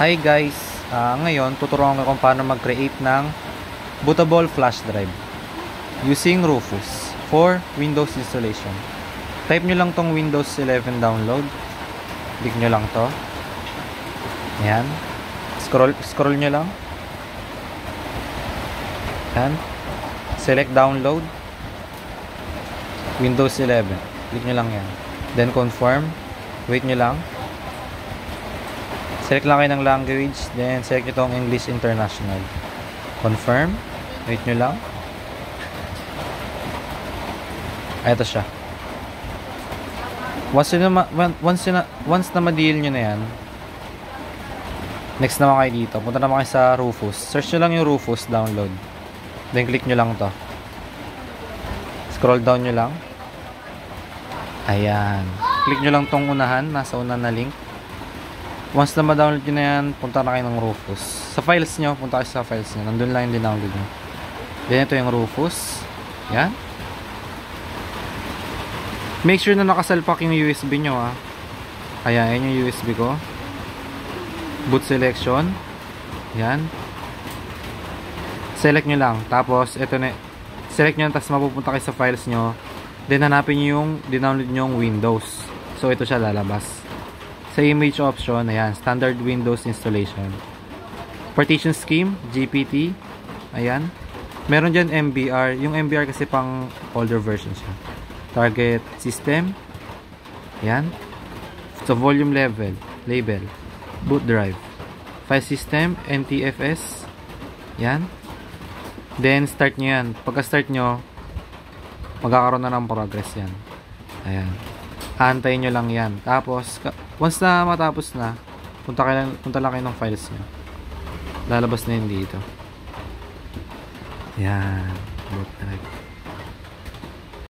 Hi guys! Ngayon, tuturuan ko kung paano mag-create ng bootable flash drive using Rufus for Windows installation. Type nyo lang tong Windows 11 download. Click nyo lang to. Ayan. Scroll nyo lang. Ayan. Select download. Windows 11. Click nyo lang yan. Then confirm. Wait nyo lang. Select lang kayo ng language, then select itong English International. Confirm. Wait nyo lang. Ito siya. Once na ma-deal nyo na yan, next naman kayo dito. Punta naman kayo sa Rufus. Search nyo lang yung Rufus download. Then click nyo lang to. Scroll down nyo lang. Ayan. Click nyo lang tong unahan. Nasa unahan na link. Once na ma-download nyo na yan, punta na kayo ng Rufus. Sa files nyo, punta kayo sa files nyo. Nandun lang yung dinownload nyo. Then ito yung Rufus. Yan. Make sure na nakasalpak yung USB nyo ha. Ayan, yan yung USB ko. Boot selection. Yan. Select nyo lang. Tapos, ito na. Select nyo, tapos mapupunta kayo sa files nyo. Then hanapin nyo yung dinownload nyo yung Windows. So, ito siya lalabas. Sa image option, ayan, standard Windows installation. Partition scheme, GPT. Ayan. Meron dyan MBR. Yung MBR kasi pang older version siya. Target system. Ayan. So, volume level. Label. Boot drive. File system, NTFS. Ayan. Then, start nyo yan. Pagka-start nyo, magkakaroon na ng progress yan. Ayan. Aantayin nyo lang yan. Tapos, once na matapos na, punta lang kayo ng files nyo. Lalabas na yun dito. Yan. Boot drive.